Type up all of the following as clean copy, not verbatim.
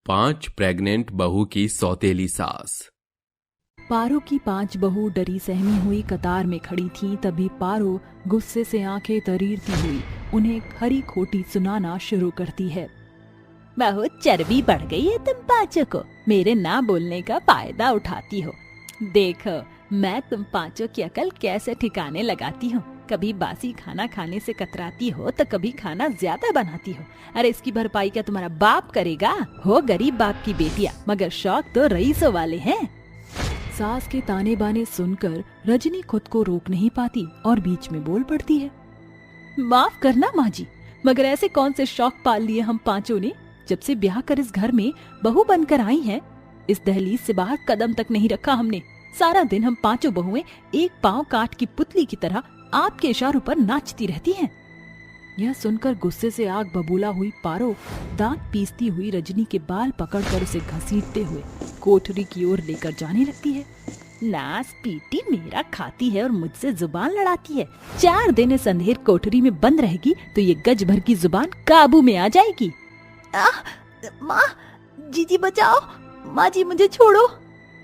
5 pregnant बहू की सौतेली सास। पारो की 5 बहू डरी सहमी हुई कतार में खड़ी थीं। तभी पारो गुस्से से आंखें तरीरती हुई उन्हें खरी खोटी सुनाना शुरू करती है। बहुत चर्बी बढ़ गई है तुम पांचों को, मेरे ना बोलने का फायदा उठाती हो। देखो मैं तुम पांचों की अकल कैसे ठिकाने लगाती हूँ। कभी बासी खाना खाने से कतराती हो तो कभी खाना ज्यादा बनाती हो। अरे इसकी भरपाई क्या तुम्हारा बाप करेगा? हो गरीब बाप की बेटियां, मगर शौक तो रईसों वाले हैं। सास के ताने बाने सुनकर रजनी खुद को रोक नहीं पाती और बीच में बोल पड़ती है। माफ करना माँ जी, मगर ऐसे कौन से शौक पाल लिए हम पांचों ने। जब से ब्याह कर इस घर में बहू बनकर आई हैं, इस दहलीज से बाहर कदम तक नहीं रखा हमने। सारा दिन हम पांचों बहुएं एक पांव काट की पुतली की तरह आपके इशारों पर नाचती रहती हैं। यह सुनकर गुस्से से आग बबूला हुई पारो दांत पीसती हुई रजनी के बाल पकड़कर उसे घसीटते हुए कोठरी की ओर लेकर जाने लगती है। नास पीटी मेरा खाती है और मुझसे जुबान लड़ाती है। 4 दिन इस अंधेर कोठरी में बंद रहेगी तो ये गज भर की जुबान काबू में आ जाएगी। माँ जीजी बचाओ, माँ जी मुझे छोड़ो।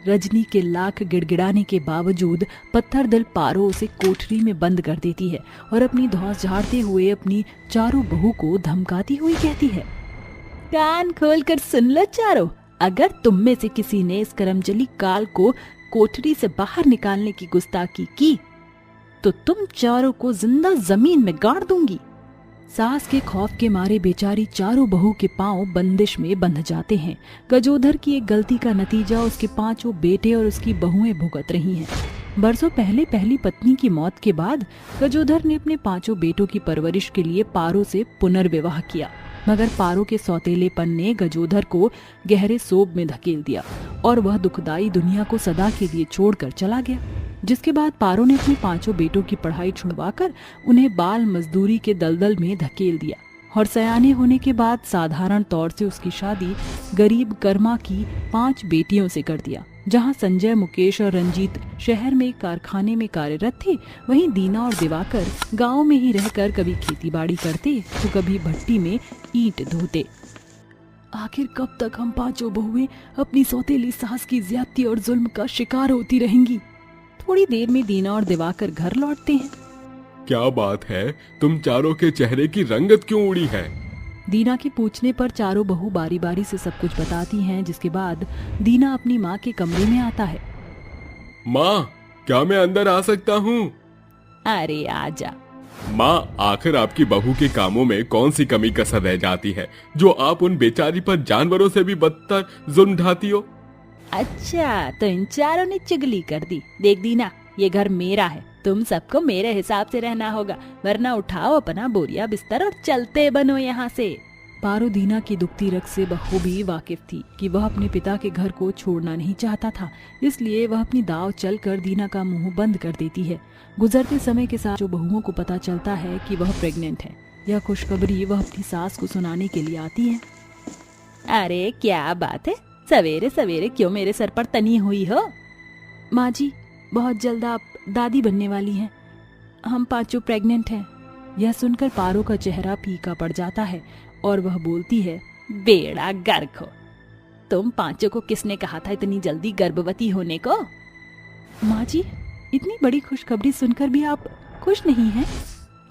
रजनी के लाख गिड़गिड़ाने के बावजूद पत्थर दिल पारो उसे कोठरी में बंद कर देती है और अपनी धौंस झाड़ते हुए अपनी चारों बहू को धमकाती हुई कहती है। कान खोल कर सुन लो चारों, अगर तुम में से किसी ने इस करमजली काल को कोठरी से बाहर निकालने की गुस्ताखी की तो तुम चारों को जिंदा जमीन में गाड़ दूंगी। सास के खौफ के मारे बेचारी चारों बहू के पांव बंदिश में बंध जाते हैं। गजोधर की एक गलती का नतीजा उसके 5 बेटे और उसकी बहुएं भुगत रही हैं। बरसों पहले पहली पत्नी की मौत के बाद गजोधर ने अपने 5 बेटों की परवरिश के लिए पारो से पुनर्विवाह किया, मगर पारो के सौतेलेपन ने गजोधर को गहरे सोग में धकेल दिया और वह दुखदाई दुनिया को सदा के लिए छोड़कर चला गया। जिसके बाद पारो ने अपने 5 बेटों की पढ़ाई छुड़वाकर उन्हें बाल मजदूरी के दलदल में धकेल दिया और सयाने होने के बाद साधारण तौर से उसकी शादी गरीब कर्मा की 5 बेटियों से कर दिया। जहां संजय, मुकेश और रंजीत शहर में कारखाने में कार्यरत थे, वहीं दीना और दिवाकर गांव में ही रहकर कभी खेती बाड़ी करते तो कभी भट्टी में ईंट धोते। आखिर कब तक हम 5 बहुएं अपनी सौतेली सास की ज्यादती और जुल्म का शिकार होती रहेंगी? थोड़ी देर में दीना और दिवाकर घर लौटते हैं। क्या बात है, तुम चारों के चेहरे की रंगत क्यों उड़ी है? दीना के पूछने पर चारों बहू बारी बारी से सब कुछ बताती हैं। जिसके बाद दीना अपनी माँ के कमरे में आता है। माँ, क्या मैं अंदर आ सकता हूँ? अरे आजा। माँ, आखिर आपकी बहू के कामों में कौन सी कमी कसर रह जाती है जो आप उन बेचारी पर जानवरों से भी बदतर जुल्म ढाती हो? अच्छा, तो इन चारों ने चुगली कर दी। देख दीना, ये घर मेरा है, तुम सबको मेरे हिसाब से रहना होगा, वरना उठाओ अपना बोरिया बिस्तर और चलते बनो यहाँ से। पारो दीना की दुखती रग से बखूबी वाकिफ थी कि वह अपने पिता के घर को छोड़ना नहीं चाहता था, इसलिए वह अपनी दाव चलकर दीना का मुंह बंद कर देती है। गुजरते समय के साथ जो बहुओं को पता चलता है कि वह प्रेग्नेंट है, यह खुशखबरी वह अपनी सास को सुनाने के लिए आती है। अरे क्या बात है, सवेरे सवेरे क्यों मेरे सर पर तनी हुई हो? माँ जी, बहुत जल्द आप दादी बनने वाली हैं, हम 5 प्रेग्नेंट हैं। यह सुनकर पारो का चेहरा फीका पड़ जाता है और वह बोलती है। बेड़ा गर्क हो, तुम 5 को किसने कहा था इतनी जल्दी गर्भवती होने को? माँ जी, इतनी बड़ी खुशखबरी सुनकर भी आप खुश नहीं हैं?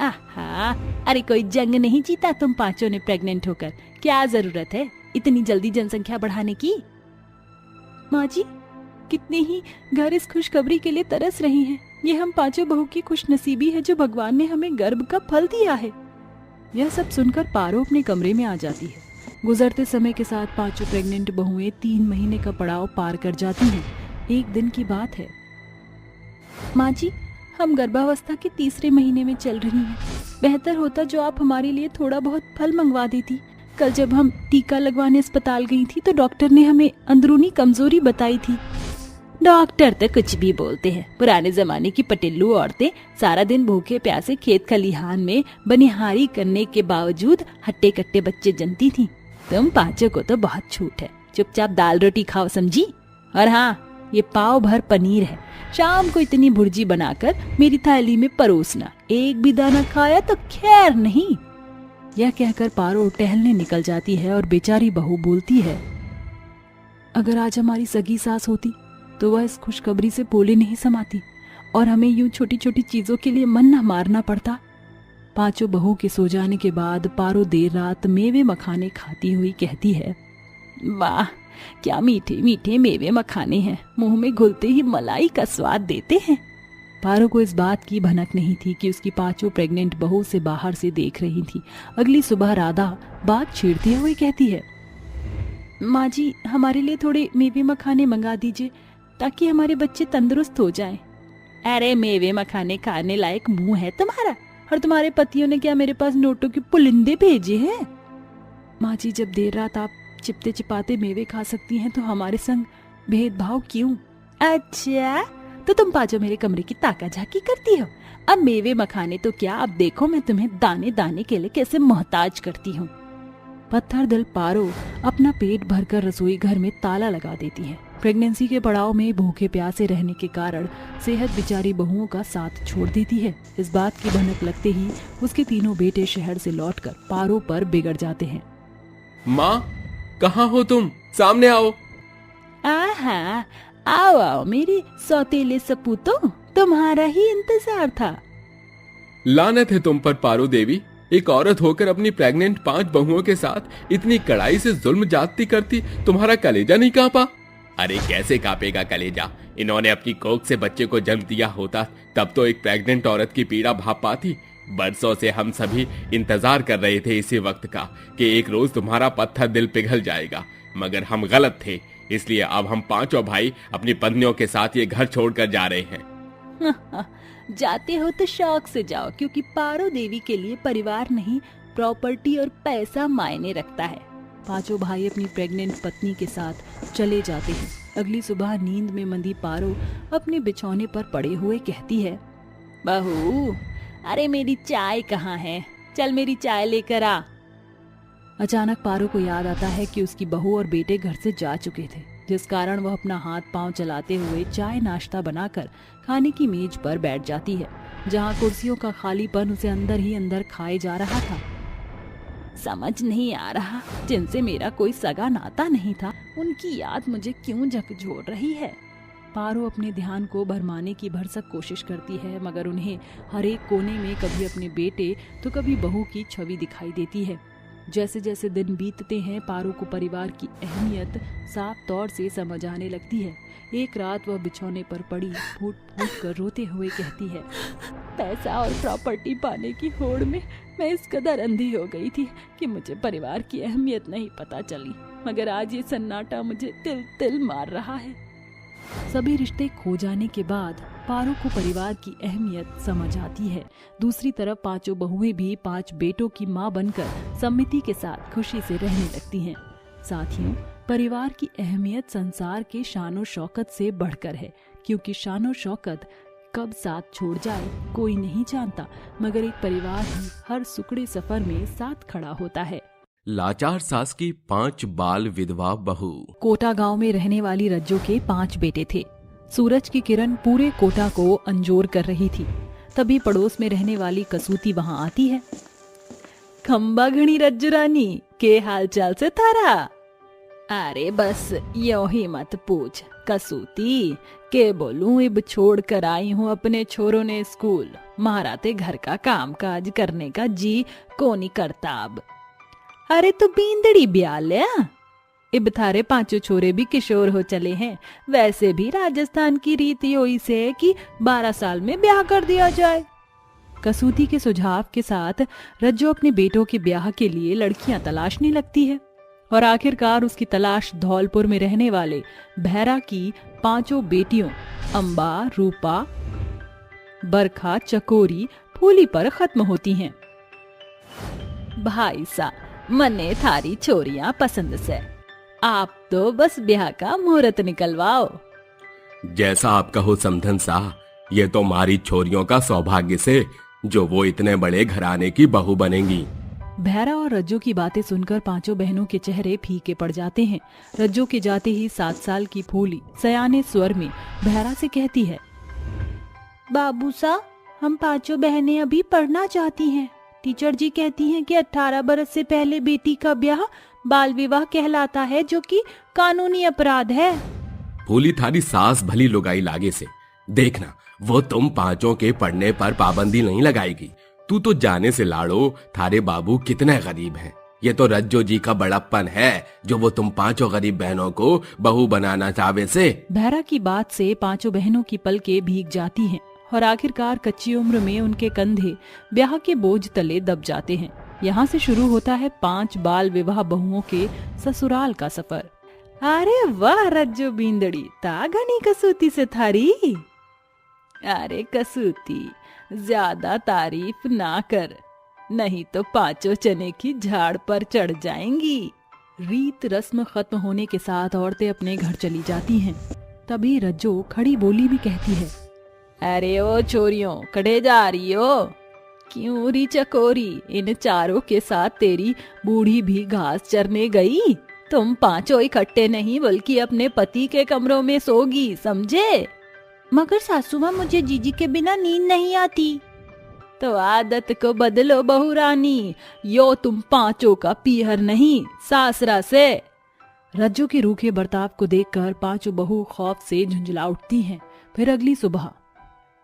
आहा, अरे कोई जंग नहीं जीता तुम 5 ने प्रेग्नेंट होकर, क्या जरूरत है इतनी जल्दी जनसंख्या बढ़ाने की? माँ जी, कितने ही घर इस खुशखबरी के लिए तरस रही हैं। ये हम 5 बहू की खुशनसीबी है जो भगवान ने हमें गर्भ का फल दिया है। यह सब सुनकर पारो अपने कमरे में आ जाती है। गुजरते समय के साथ 5 प्रेग्नेंट बहुएं 3 महीने का पड़ाव पार कर जाती हैं। एक दिन की बात है। माँ जी, हम गर्भावस्था के 3रे महीने में चल रही हैं। बेहतर होता जो आप हमारे लिए थोड़ा बहुत फल मंगवा देती। कल जब हम टीका लगवाने अस्पताल गई थी तो डॉक्टर ने हमें अंदरूनी कमजोरी बताई थी। डॉक्टर तो कुछ भी बोलते हैं। पुराने जमाने की पटेलू औरतें सारा दिन भूखे प्यासे खेत खलिहान में बनिहारी करने के बावजूद हट्टे कट्टे बच्चे जनती थीं। तुम 5 को तो बहुत छूट है, चुपचाप दाल रोटी खाओ, समझी? और हाँ, ये पाव भर पनीर है, शाम को इतनी भुर्जी बनाकर मेरी थाली में परोसना। एक भी दाना खाया तो खैर नहीं। यह कहकर पारो टहलने निकल जाती है और बेचारी बहू बोलती है। अगर आज हमारी सगी सास होती तो वह इस खुशखबरी से पोले नहीं समाती और हमें यूं छोटी छोटी चीजों के लिए मन न मारना पड़ता। पांचों बहू के सो जाने के बाद पारो देर रात मेवे मखाने खाती हुई कहती है, वाह क्या मीठे मीठे मेवे मखाने हैं, मुंह में घुलते ही मलाई का स्वाद देते हैं। पारो को इस बात की भनक नहीं थी कि उसकी पांचों प्रेग्नेंट बहू से बाहर से देख रही थी। अगली सुबह राधा बात छेड़ते हुए कहती है, माँ जी हमारे लिए थोड़े मेवे मखाने मंगा दीजिए ताकि हमारे बच्चे तंदुरुस्त हो जाएं। अरे मेवे मखाने खाने लायक मुंह है तुम्हारा, और तुम्हारे पतियों ने क्या मेरे पास नोटों के पुलिंदे भेजे हैं? माँ जी जब देर रात आप चिपते चिपाते मेवे खा सकती हैं तो हमारे संग भेदभाव क्यों? अच्छा तो तुम पांचों मेरे कमरे की ताका झाकी करती हो। अब मेवे मखाने तो क्या, अब देखो मैं तुम्हें दाने दाने के लिए कैसे मोहताज करती हूँ। पत्थर दिल पारो अपना पेट भरकर रसोई घर में ताला लगा देती है। प्रेगनेंसी के पड़ाव में भूखे प्यासे रहने के कारण सेहत बिचारी बहुओं का साथ छोड़ देती है। इस बात की भनक लगते ही उसके तीनों बेटे शहर से लौटकर पारो पर बिगड़ जाते हैं। माँ कहाँ हो तुम, सामने आओ। आहा आओ आओ मेरे सौतेले सपूतों, तुम्हारा ही इंतजार था। लानत है तुम पर पारो देवी, एक औरत होकर अपनी प्रेग्नेंट 5 बहुओं के साथ इतनी कड़ाई से जुल्म जाती करती, तुम्हारा कलेजा नहीं कांपा? अरे कैसे कांपेगा कलेजा, इन्होंने अपनी कोख से बच्चे को जन्म दिया होता तब तो एक प्रेग्नेंट औरत की पीड़ा भाप पाती। बरसों से हम सभी इंतजार कर रहे थे इसी वक्त का कि एक रोज तुम्हारा पत्थर दिल पिघल जाएगा, मगर हम गलत थे। इसलिए अब हम पांचों भाई अपनी पत्नियों के साथ ये घर छोड़कर जा रहे हैं। जाते हो तो शौक से जाओ, क्योंकि पारो देवी के लिए परिवार नहीं प्रॉपर्टी और पैसा मायने रखता है। पांचों भाई अपनी प्रेग्नेंट पत्नी के साथ चले जाते हैं। अगली सुबह नींद में मंदी पारो अपने बिछौने पर पड़े हुए कहती है, बहू अरे मेरी चाय कहाँ है, चल मेरी चाय लेकर आ। अचानक पारो को याद आता है कि उसकी बहू और बेटे घर से जा चुके थे, जिस कारण वह अपना हाथ पांव चलाते हुए चाय नाश्ता बनाकर खाने की मेज पर बैठ जाती है, जहां कुर्सियों का खालीपन उसे अंदर ही अंदर खाए जा रहा था। समझ नहीं आ रहा, जिनसे मेरा कोई सगा नाता नहीं था उनकी याद मुझे क्यों झकझोर रही है। पारो अपने ध्यान को भरमाने की भरसक कोशिश करती है, मगर उन्हें हर एक कोने में कभी अपने बेटे तो कभी बहू की छवि दिखाई देती है। जैसे जैसे दिन बीतते हैं पारो को परिवार की अहमियत साफ तौर से समझ आने लगती है। एक रात वह बिछौने पर पड़ी फूट फूट कर रोते हुए कहती है, पैसा और प्रॉपर्टी पाने की होड़ में मैं इस कदर अंधी हो गई थी कि मुझे परिवार की अहमियत नहीं पता चली, मगर आज ये सन्नाटा मुझे तिल तिल मार रहा है। सभी रिश्ते खो जाने के बाद पारो को परिवार की अहमियत समझ आती है। दूसरी तरफ पांचों बहुएं भी 5 बेटों की मां बनकर सम्मति के साथ खुशी से रहने लगती हैं। साथियों, परिवार की अहमियत संसार के शानो शौकत से बढ़कर है, क्योंकि शानो शौकत कब साथ छोड़ जाए कोई नहीं जानता, मगर एक परिवार ही हर सुखड़े सफर में साथ खड़ा होता है। लाचार सास की 5 बाल विधवा बहू। कोटा गांव में रहने वाली रज्जो के 5 बेटे थे। सूरज की किरण पूरे कोटा को अंजोर कर रही थी। तभी पड़ोस में रहने वाली कसूती वहां आती है। खम्बा घड़ी रज्जो रानी, के हाल चाल से थारा? अरे बस यो ही मत पूछ कसूती, के बोलूं इब छोड़ कर आई हूँ अपने छोरों ने स्कूल, महाराते घर का काम काज करने का जी को नहीं करता अब। अरे तो बींदड़ी ब्याल्या, इब थारे 5 छोरे भी किशोर हो चले हैं, वैसे भी राजस्थान की रीति होई से है कि 12 साल में ब्याह कर दिया जाए। कसूती के सुझाव के साथ रज्जो अपने बेटों के ब्याह के लिए लड़कियां तलाशने लगती है और आखिरकार उसकी तलाश धौलपुर में रहने वाले भैरा की 5 बेटियों अंबा, रूपा, बरखा, चकोरी, फूली पर खत्म होती हैं। भाई सा मने थारी छोरियां पसंद से, आप तो बस ब्याह का मुहूर्त निकलवाओ। जैसा आप कहो समधन सा, ये तो हमारी छोरियों का सौभाग्य से जो वो इतने बड़े घराने की बहू बनेंगी। भैरा और रज्जो की बातें सुनकर 5 बहनों के चेहरे फीके पड़ जाते हैं। रज्जो के जाते ही 7 साल की फूली सयाने स्वर में भैरा से कहती है, बाबू सा हम 5 बहनें अभी पढ़ना चाहती हैं। टीचर जी कहती हैं कि 18 बरस से पहले बेटी का ब्याह बाल विवाह कहलाता है, जो कि कानूनी अपराध है। भूली थारी सास भली लुगाई लागे से। देखना, वो तुम पांचों के पढ़ने पर पाबंदी नहीं लगाएगी। तू तो जाने से लाड़ो, थारे बाबू कितने गरीब हैं। ये तो रज्जो जी का बड़प्पन है जो वो तुम पांचों गरीब बहनों को बहू बनाना चाहे से। बहरा की बात से पांचों बहनों की पलकें भीग जाती हैं और आखिरकार कच्ची उम्र में उनके कंधे ब्याह के बोझ तले दब जाते हैं। यहाँ से शुरू होता है 5 बाल विवाह बहुओं के ससुराल का सफर। अरे वाह रज्जो बींदड़ी, तागनी कसूती से थारी। अरे कसूती, ज्यादा तारीफ ना कर, नहीं तो पांचों चने की झाड़ पर चढ़ जाएंगी। रीत रस्म खत्म होने के साथ औरतें अपने घर चली जाती हैं। तभी रज्जो खड़ी बोली भी कहती है, अरे ओ छोरियों, कड़े जा रही हो? क्यों री चकोरी, इन चारों के साथ तेरी बूढ़ी भी घास चरने गई? तुम पांचों इकट्ठे नहीं बल्कि अपने पति के कमरों में सोगी, समझे? मगर सासू माँ, मुझे जीजी के बिना नींद नहीं आती। तो आदत को बदलो बहू रानी, यो तुम पांचों का पीहर नहीं, सासरा से। रज्जो के रूखे बर्ताव को देखकर पांचों बहू खौफ से झुंझला उठती हैं। फिर अगली सुबह,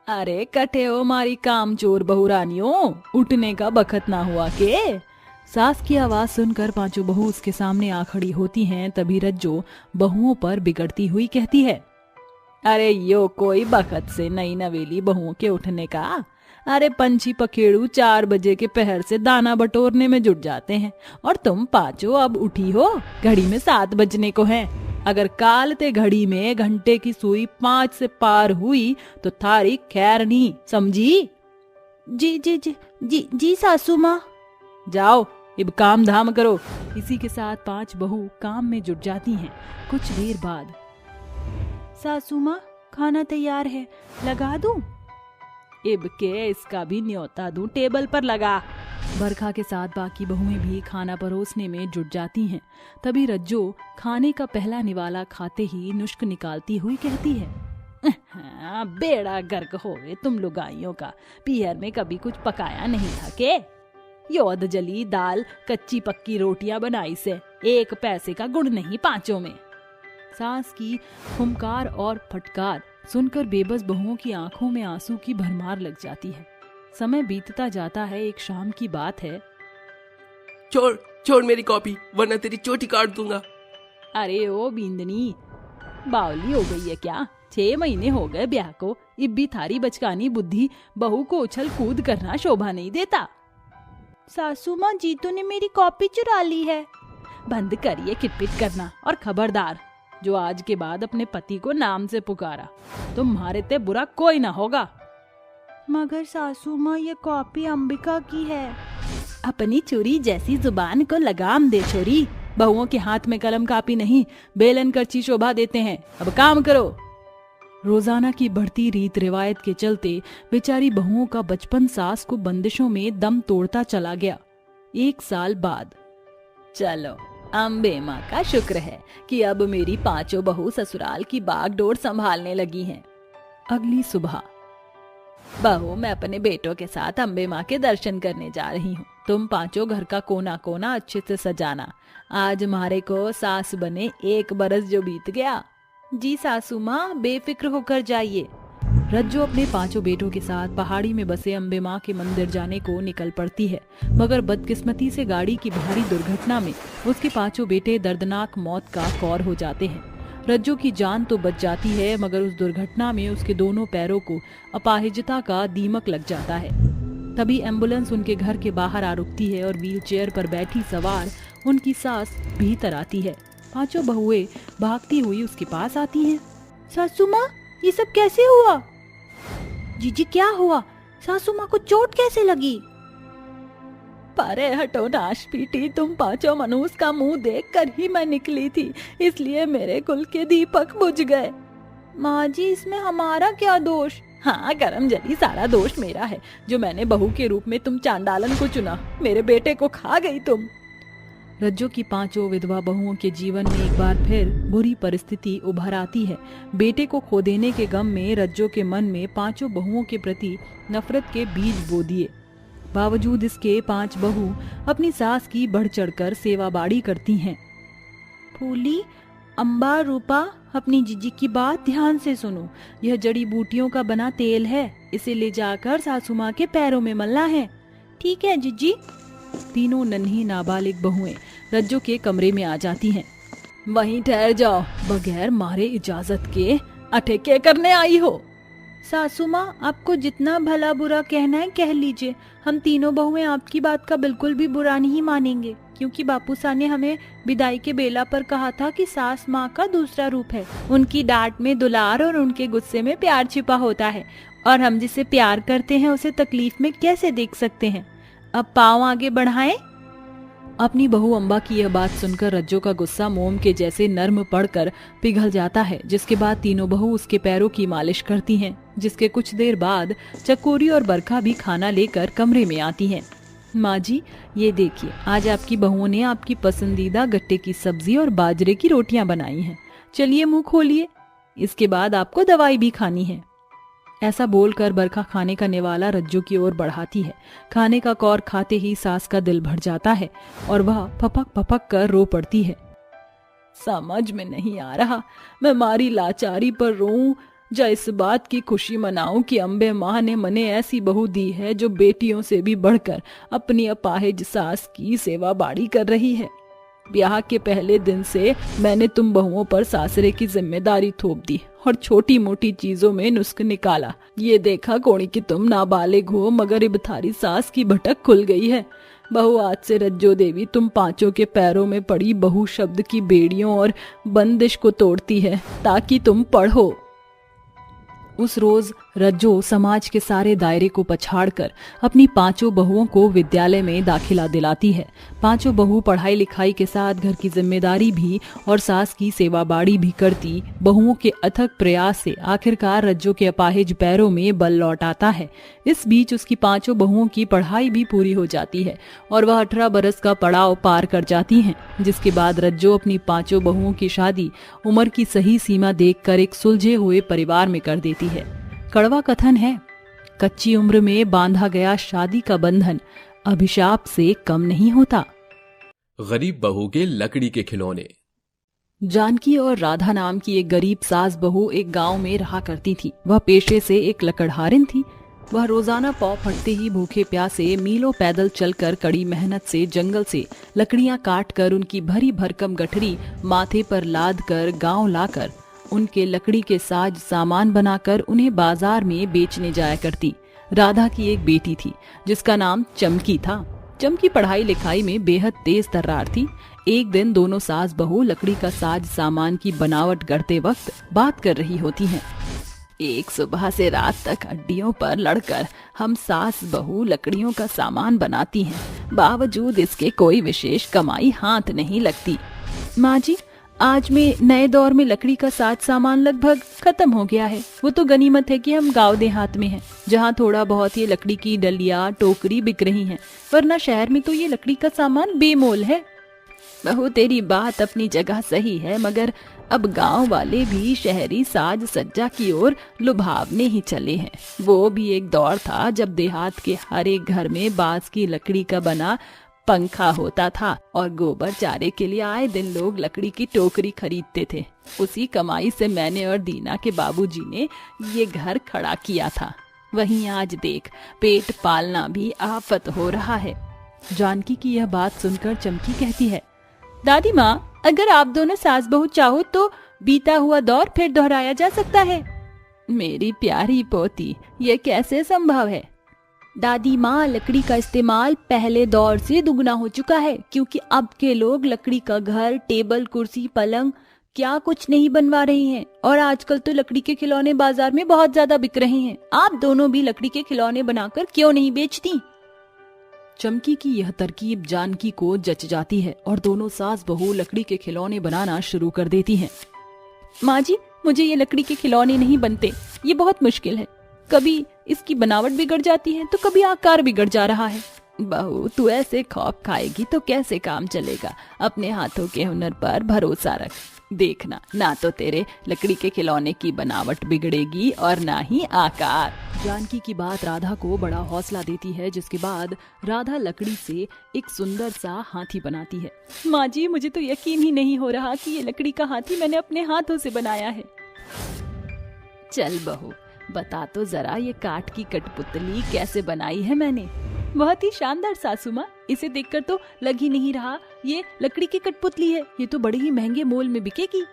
अरे कटे हो मारी कामचोर बहू रानियों, उठने का बखत ना हुआ के? सास की आवाज सुनकर पांचों बहू उसके सामने आ खड़ी होती हैं। तभी रज्जो बहुओं पर बिगड़ती हुई कहती है, अरे यो कोई बखत से नई नवेली बहुओं के उठने का? अरे पंछी पखेड़ू 4 बजे के पहर से दाना बटोरने में जुट जाते हैं और तुम पांचों अब उठी हो, घड़ी में 7 बजने को हैं। अगर कालते घड़ी में घंटे की सुई 5 से पार हुई तो थारी खैर नहीं, समझी? जी जी जी जी जी सासू माँ। जाओ, अब काम धाम करो। इसी के साथ 5 बहू काम में जुट जाती हैं। कुछ देर बाद, सासू माँ, खाना तैयार है, लगा दूं? इब के इसका भी न्योता दूं, टेबल पर लगा। बरखा के साथ बाकी बहुएं भी खाना परोसने में जुट जाती हैं। तभी रज्जो खाने का पहला निवाला खाते ही नुष्क निकालती हुई कहती है, बेड़ा गर्क होवे तुम लुगाइयों का, पीहर में कभी कुछ पकाया नहीं था के? योद जली दाल, कच्ची पक्की रोटियां बनाई से 1 पैसे का गुण नहीं पांचों में। सास की हुंकार और फटकार सुनकर बेबस बहुओं की आंखों में आंसू की भरमार लग जाती है। समय बीतता जाता है। एक शाम की बात है। छोड़ मेरी कॉपी, वरना तेरी चोटी काट दूंगा। अरे ओ बींदनी, बावली हो गई है क्या? 6 महीने हो गए ब्याह को, इब भी थारी बचकानी बुद्धि बहू को उछल कूद करना शोभा नहीं देता। सासू माँ, जीतू ने मेरी कॉपी चुरा ली है। बंद करिए किटपिट करना, और खबरदार, जो आज के बाद अपने पति को नाम से पुकारा, तुम्हारे ते बुरा कोई ना होगा। मगर सासू माँ, ये कॉपी अंबिका की है। अपनी चोरी जैसी जुबान को लगाम दे छोरी। बहुओं के हाथ में कलम कापी नहीं, बेलन करची शोभा देते हैं। अब काम करो। रोजाना की बढ़ती रीत रिवायत के चलते बेचारी बहुओं का बचपन सास को बंदिशों में दम तोड़ता चला गया। 1 साल बाद, चलो अम्बे माँ का शुक्र है कि अब मेरी पांचों बहू ससुराल की बागडोर संभालने लगी हैं। अगली सुबह, बहू, मैं अपने बेटों के साथ अम्बे माँ के दर्शन करने जा रही हूँ। तुम पांचों घर का कोना कोना अच्छे से सजाना। आज हमारे को सास बने 1 बरस जो बीत गया। जी सासू माँ, बेफिक्र होकर जाइए। रज्जो अपने 5 बेटों के साथ पहाड़ी में बसे अम्बे माँ के मंदिर जाने को निकल पड़ती है। मगर बदकिस्मती से गाड़ी की भारी दुर्घटना में उसके 5 बेटे दर्दनाक मौत का कौर हो जाते हैं। रज्जो की जान तो बच जाती है, मगर उस दुर्घटना में उसके दोनों पैरों को अपाहिजता का दीमक लग जाता है। तभी एम्बुलेंस उनके घर के बाहर आ रुकती है और व्हील चेयर पर बैठी सवार उनकी सास भीतर आती है। 5 बहुएं भागती हुई उसके पास आती हैं। सासू माँ, ये सब कैसे हुआ? जीजी, क्या हुआ? सासू माँ को चोट कैसे लगी? परे हटो नाश पीटी, तुम 5 मनुष्य का मुंह देखकर ही मैं निकली थी, इसलिए मेरे कुल के दीपक बुझ गए। माँ जी, इसमें हमारा क्या दोष? हाँ, करम जली, सारा दोष मेरा है जो मैंने बहू के रूप में तुम चांडालन को चुना। मेरे बेटे को खा गई तुम। रज्जो की 5 विधवा बहुओं के जीवन में एक बार फिर बुरी परिस्थिति उभर आती है। बेटे को खो देने के गम में रज्जो के मन में 5 बहुओं के प्रति नफरत के बीज बो दिए। बावजूद इसके 5 बहू अपनी सास की बढ़ चढ़कर सेवा बाड़ी करती हैं। फूली, अम्बा, रूपा, अपनी जीजी की बात ध्यान से सुनो। यह जड़ी बूटियों का बना तेल है, इसे ले जाकर सासू माँ के पैरों में मलना है। ठीक है जीजी। तीनों नन्ही नाबालिग बहुएं रज्जो के कमरे में आ जाती हैं। वहीं ठहर जाओ, बगैर मारे इजाजत के अठे क्या करने आई हो? सासू माँ, आपको जितना भला बुरा कहना है कह लीजिए, हम तीनों बहुएं आपकी बात का बिल्कुल भी बुरा नहीं मानेंगे, क्योंकि बापू सा ने हमें विदाई के बेला पर कहा था कि सास माँ का दूसरा रूप है। उनकी डांट में दुलार और उनके गुस्से में प्यार छिपा होता है, और हम जिसे प्यार करते हैं उसे तकलीफ में कैसे देख सकते हैं। अब पाँव आगे बढ़ाएं। अपनी बहू अम्बा की यह बात सुनकर रज्जो का गुस्सा मोम के जैसे नर्म पड़कर पिघल जाता है, जिसके बाद तीनों बहू उसके पैरों की मालिश करती हैं। जिसके कुछ देर बाद चकोरी और बरखा भी खाना लेकर कमरे में आती हैं। माँ जी, ये देखिए, आज आपकी बहुओं ने आपकी पसंदीदा गट्टे की सब्जी और बाजरे की रोटियां बनाई हैं। चलिए मुंह खोलिए, इसके बाद आपको दवाई भी खानी है। ऐसा बोलकर बरखा खाने का निवाला रज्जो की ओर बढ़ाती है। खाने का कौर खाते ही सास का दिल भर जाता है और वह फपक फपक कर रो पड़ती है। समझ में नहीं आ रहा, मैं मारी लाचारी पर रोऊं या इस बात की खुशी मनाऊं कि अम्बे माँ ने मने ऐसी बहू दी है जो बेटियों से भी बढ़कर अपनी अपाहिज सास की सेवा बाड़ी कर रही है। ब्याह के पहले दिन से मैंने तुम बहुओं पर सासरे की जिम्मेदारी थोप दी और छोटी मोटी चीजों में नुस्ख निकाला। ये देखा कोणी कि तुम नाबालिग हो, मगर अब थारी सास की भटक खुल गई है। बहू, आज से रज्जो देवी तुम पांचों के पैरों में पड़ी बहू शब्द की बेड़ियों और बंदिश को तोड़ती है ताकि तुम पढ़ो। उस रोज रज्जो समाज के सारे दायरे को पछाड़कर अपनी पांचों बहुओं को विद्यालय में दाखिला दिलाती है। पांचों बहू पढ़ाई लिखाई के साथ घर की जिम्मेदारी भी और सास की सेवा बाड़ी भी करती बहुओं के अथक प्रयास से आखिरकार रज्जो के अपाहिज पैरों में बल लौट आता है। इस बीच उसकी पांचों बहुओं की पढ़ाई भी पूरी हो जाती है और वह 18 बरस का पड़ाव पार कर जाती हैं, जिसके बाद रज्जो अपनी पांचों बहुओं की शादी उम्र की सही सीमा देखकर एक सुलझे हुए परिवार में कर देती है। कड़वा कथन है, कच्ची उम्र में बांधा गया शादी का बंधन अभिशाप से कम नहीं होता। गरीब बहू के लकड़ी के खिलौने। जानकी और राधा नाम की एक गरीब सास बहू एक गांव में रहा करती थी। वह पेशे से एक लकड़हारिन थी। वह रोजाना पाँव फटते ही भूखे प्यासे मीलों पैदल चलकर कड़ी मेहनत से जंगल से लकड़ियां काट कर उनकी भरी भरकम गठरी माथे पर लाद कर गाँव लाकर उनके लकड़ी के साज सामान बनाकर उन्हें बाजार में बेचने जाया करती। राधा की एक बेटी थी जिसका नाम चमकी था। चमकी पढ़ाई लिखाई में बेहद तेज तर्रार थी। एक दिन दोनों सास बहू लकड़ी का साज सामान की बनावट करते वक्त बात कर रही होती हैं। एक सुबह से रात तक हड्डियों पर लड़कर हम सास बहू लकड़ियों का सामान बनाती हैं, बावजूद इसके कोई विशेष कमाई हाथ नहीं लगती। माँ जी, आज में नए दौर में लकड़ी का साज सामान लगभग खत्म हो गया है। वो तो गनीमत है कि हम गांव देहात में हैं, जहाँ थोड़ा बहुत ये लकड़ी की डलिया टोकरी बिक रही हैं, वरना शहर में तो ये लकड़ी का सामान बेमोल है। बहू, तेरी बात अपनी जगह सही है, मगर अब गांव वाले भी शहरी साज सज्जा की ओर लुभावने ही चले हैं। वो भी एक दौर था जब देहात के हर एक घर में बांस की लकड़ी का बना पंखा होता था और गोबर चारे के लिए आए दिन लोग लकड़ी की टोकरी खरीदते थे। उसी कमाई से मैंने और दीना के बाबूजी ने ये घर खड़ा किया था। वहीं आज देख, पेट पालना भी आफत हो रहा है। जानकी की यह बात सुनकर चमकी कहती है, दादी माँ, अगर आप दोनों सास बहू चाहो तो बीता हुआ दौर फिर दोहराया जा सकता है। मेरी प्यारी पोती, ये कैसे संभव है? दादी माँ, लकड़ी का इस्तेमाल पहले दौर से दुगना हो चुका है, क्योंकि अब के लोग लकड़ी का घर, टेबल, कुर्सी, पलंग क्या कुछ नहीं बनवा रही हैं। और आजकल तो लकड़ी के खिलौने बाजार में बहुत ज्यादा बिक रहे हैं। आप दोनों भी लकड़ी के खिलौने बनाकर क्यों नहीं बेचती? चमकी की यह तरकीब जानकी को जच जाती है और दोनों सास बहू लकड़ी के खिलौने बनाना शुरू कर देती हैं। माँ जी, मुझे ये लकड़ी के खिलौने नहीं बनते, ये बहुत मुश्किल है। कभी इसकी बनावट बिगड़ जाती है तो कभी आकार बिगड़ जा रहा है। बहू, तू ऐसे खौफ खाएगी तो कैसे काम चलेगा? अपने हाथों के हुनर पर भरोसा रख। देखना, ना तो तेरे लकड़ी के खिलौने की बनावट बिगड़ेगी और ना ही आकार। जानकी की बात राधा को बड़ा हौसला देती है, जिसके बाद राधा लकड़ी से एक सुंदर सा हाथी बनाती है। माँ जी, मुझे तो यकीन ही नहीं हो रहा कि ये लकड़ी का हाथी मैंने अपने हाथों से बनाया है। चल बहू, बता तो जरा ये काठ की कठपुतली कैसे बनाई है मैंने। बहुत ही शानदार सासू माँ, इसे देखकर तो लग ही नहीं रहा ये लकड़ी की कठपुतली है, ये तो बड़े ही महंगे मोल में बिकेगी।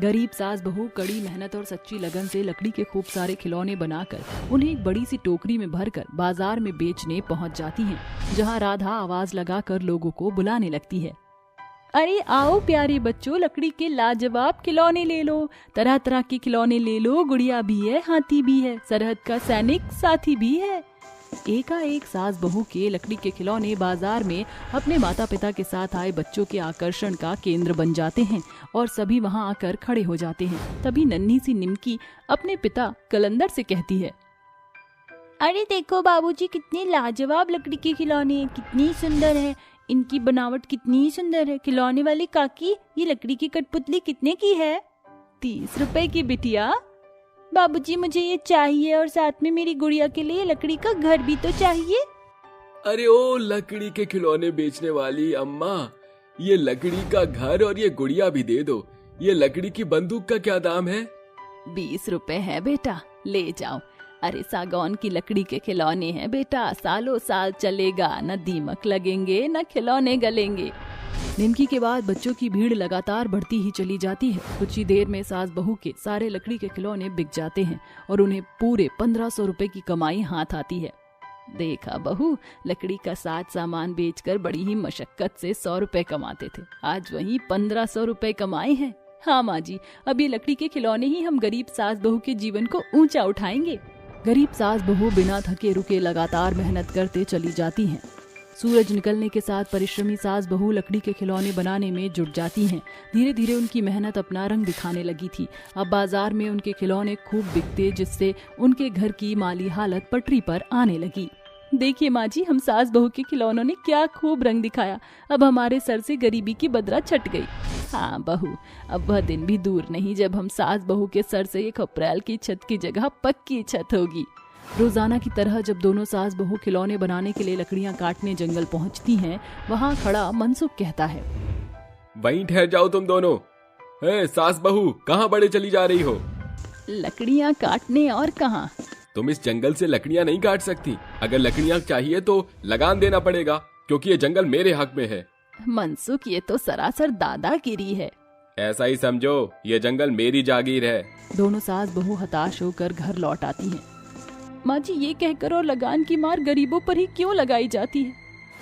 गरीब सास बहू कड़ी मेहनत और सच्ची लगन से लकड़ी के खूब सारे खिलौने बनाकर उन्हें एक बड़ी सी टोकरी में भरकर बाजार में बेचने पहुंच जाती हैं, जहां राधा आवाज लगाकर लोगों को बुलाने लगती है। अरे आओ प्यारे बच्चों, लकड़ी के लाजवाब खिलौने ले लो, तरह तरह के खिलौने ले लो, गुड़िया भी है, हाथी भी है, सरहद का सैनिक साथी भी है। एकाएक सास बहू के लकड़ी के खिलौने बाजार में अपने माता पिता के साथ आए बच्चों के आकर्षण का केंद्र बन जाते हैं और सभी वहां आकर खड़े हो जाते हैं। तभी नन्ही सी निमकी अपने पिता कलंदर से कहती है, अरे देखो बाबूजी, कितने लाजवाब लकड़ी के खिलौने हैं, कितनी सुंदर है, इनकी बनावट कितनी सुंदर है। खिलौने वाली काकी, ये लकड़ी की कठपुतली कितने की है? 30 रुपए की बिटिया। बाबूजी, मुझे ये चाहिए और साथ में मेरी गुड़िया के लिए लकड़ी का घर भी तो चाहिए। अरे ओ लकड़ी के खिलौने बेचने वाली अम्मा, ये लकड़ी का घर और ये गुड़िया भी दे दो। ये लकड़ी की बंदूक का क्या दाम है? 20 रुपए है बेटा, ले जाओ। अरे सागौन की लकड़ी के खिलौने हैं बेटा, सालों साल चलेगा, न दीमक लगेंगे न खिलौने गलेंगे। निमकी के बाद बच्चों की भीड़ लगातार बढ़ती ही चली जाती है। कुछ ही देर में सास बहू के सारे लकड़ी के खिलौने बिक जाते हैं और उन्हें पूरे 1500 रुपए की कमाई हाथ आती है। देखा बहू, लकड़ी का साज सामान बेचकर बड़ी ही मशक्कत से 100 रुपए कमाते थे, आज वही 1500 रुपए कमाए हैं। हाँ माँ जी, अब ये लकड़ी के खिलौने ही हम गरीब सास बहू के जीवन को ऊंचा उठाएंगे। गरीब सास बहू बिना थके रुके लगातार मेहनत करते चली जाती हैं। सूरज निकलने के साथ परिश्रमी सास बहू लकड़ी के खिलौने बनाने में जुट जाती हैं। धीरे धीरे उनकी मेहनत अपना रंग दिखाने लगी थी। अब बाजार में उनके खिलौने खूब बिकते, जिससे उनके घर की माली हालत पटरी पर आने लगी। देखिए माँ जी, हम सास बहू के खिलौनों ने क्या खूब रंग दिखाया, अब हमारे सर से गरीबी की बदरा छट गई। हाँ बहू, अब वह दिन भी दूर नहीं जब हम सास बहू के सर से एक खपरेल की छत की जगह पक्की छत होगी। रोजाना की तरह जब दोनों सास बहू खिलौने बनाने के लिए लकड़ियां काटने जंगल पहुंचती हैं, वहां खड़ा मनसुख कहता है, वहीं ठहर जाओ तुम दोनों। सास बहू, कहाँ बड़े चली जा रही हो? लकड़ियां काटने और कहाँ? तुम इस जंगल से लकड़ियां नहीं काट सकती। अगर लकड़ियां चाहिए तो लगान देना पड़ेगा, क्योंकि ये जंगल मेरे हक में है। मनसुख, ये तो सरासर दादागिरी है। ऐसा ही समझो, ये जंगल मेरी जागीर है। दोनों सास बहू हताश होकर घर लौट आती हैं। माँ जी, ये कहकर और लगान की मार गरीबों पर ही क्यों लगाई जाती है?